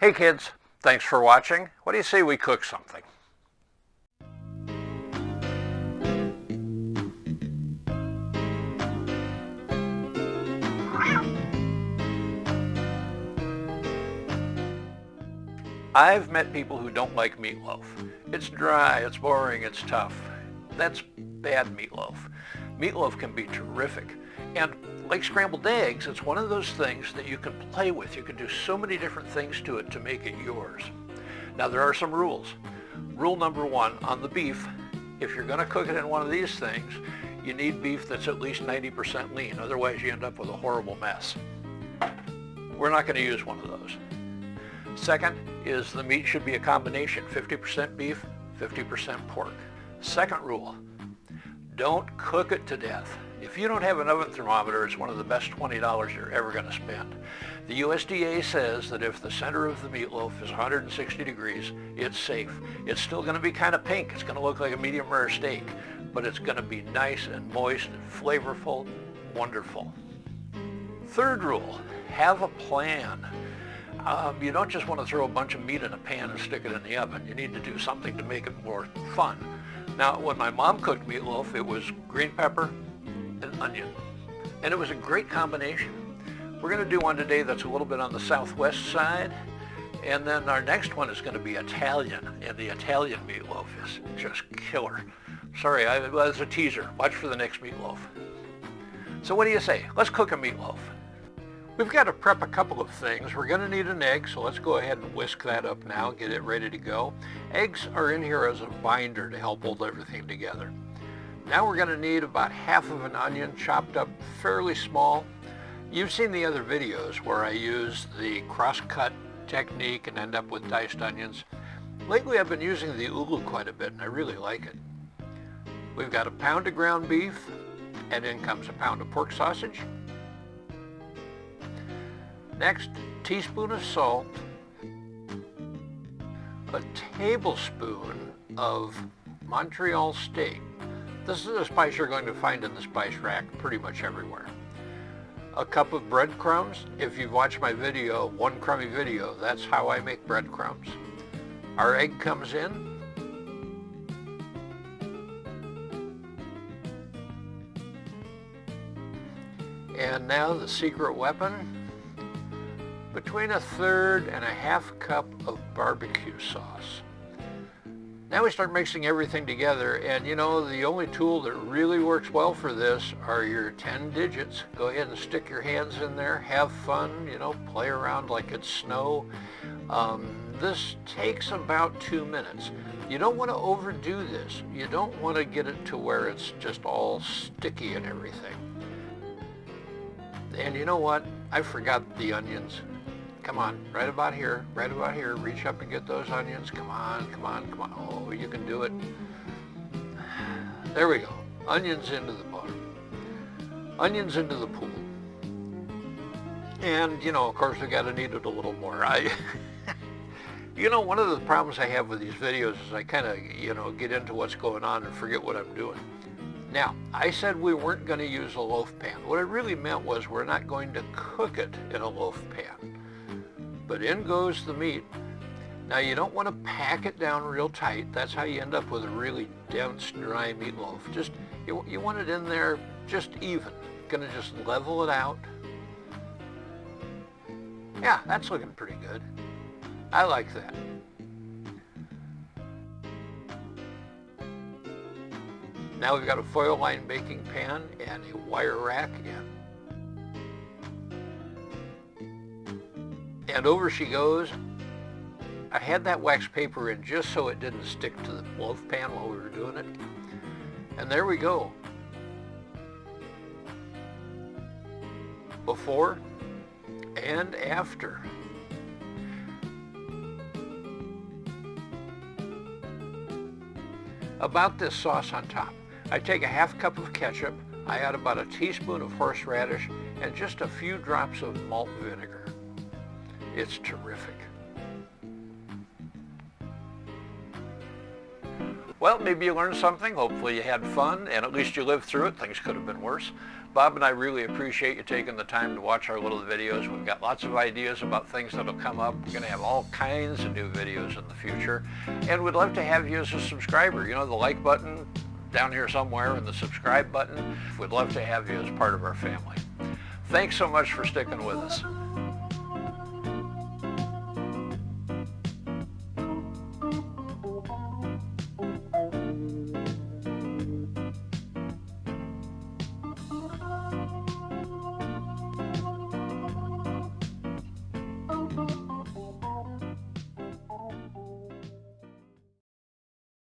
Hey kids, thanks for watching. What do you say we cook something? I've met people who don't like meatloaf. It's dry, it's boring, it's tough. That's bad meatloaf. Meatloaf can be terrific. And like scrambled eggs, it's one of those things that you can play with. You can do so many different things to it to make it yours. Now there are some rules. Rule number one on the beef, if you're going to cook it in one of these things, you need beef that's at least 90% lean. Otherwise you end up with a horrible mess. We're not going to use one of those. Second is the meat should be a combination, 50% beef, 50% pork. Second rule, don't cook it to death. If you don't have an oven thermometer, it's one of the best $20 you're ever going to spend. The USDA says that if the center of the meatloaf is 160 degrees, it's safe. It's still going to be kind of pink. It's going to look like a medium rare steak, but it's going to be nice and moist and flavorful, wonderful. Third rule, have a plan. You don't just want to throw a bunch of meat in a pan and stick it in the oven. You need to do something to make it more fun. Now, when my mom cooked meatloaf, it was green pepper and onion. And it was a great combination. We're going to do one today that's a little bit on the southwest side. And then our next one is going to be Italian. And the Italian meatloaf is just killer. Sorry, well, it's a teaser. Watch for the next meatloaf. So what do you say? Let's cook a meatloaf. We've got to prep a couple of things. We're going to need an egg, so let's go ahead and whisk that up now, get it ready to go. Eggs are in here as a binder to help hold everything together. Now we're going to need about half of an onion chopped up fairly small. You've seen the other videos where I use the cross-cut technique and end up with diced onions. Lately I've been using the ulu quite a bit and I really like it. We've got a pound of ground beef, and in comes a pound of pork sausage. Next, a teaspoon of salt, a tablespoon of Montreal steak. This is a spice you're going to find in the spice rack pretty much everywhere. A cup of breadcrumbs. If you've watched my video, One Crummy Video, that's how I make breadcrumbs. Our egg comes in. And now the secret weapon. Between a third and a half cup of barbecue sauce. Now we start mixing everything together, and you know, the only tool that really works well for this are your 10 digits. Go ahead and stick your hands in there, have fun, you know, play around like it's snow. This takes about 2 minutes. You don't want to overdo this. You don't want to get it to where it's just all sticky and everything. And you know what? I forgot the onions. Come on, right about here, reach up and get those onions. Come on, come on, come on. Oh, you can do it. There we go. Onions into the butter. Onions into the pool. And, you know, of course, we got to knead it a little more. You know, one of the problems I have with these videos is I kind of, you know, get into what's going on and forget what I'm doing. Now, I said we weren't going to use a loaf pan. What I really meant was we're not going to cook it in a loaf pan. But in goes the meat. Now you don't want to pack it down real tight. That's how you end up with a really dense, dry meatloaf. Just, you want it in there just even. Gonna just level it out. Yeah, that's looking pretty good. I like that. Now we've got a foil lined baking pan and a wire rack and over she goes. I had that wax paper in just so it didn't stick to the loaf pan while we were doing it. And there we go. Before and after. About this sauce on top. I take a half cup of ketchup, I add about a teaspoon of horseradish, and just a few drops of malt vinegar. It's terrific. Well, maybe you learned something. Hopefully you had fun, and at least you lived through it. Things could have been worse. Bob and I really appreciate you taking the time to watch our little videos. We've got lots of ideas about things that'll come up. We're going to have all kinds of new videos in the future. And we'd love to have you as a subscriber. You know, the like button down here somewhere and the subscribe button. We'd love to have you as part of our family. Thanks so much for sticking with us.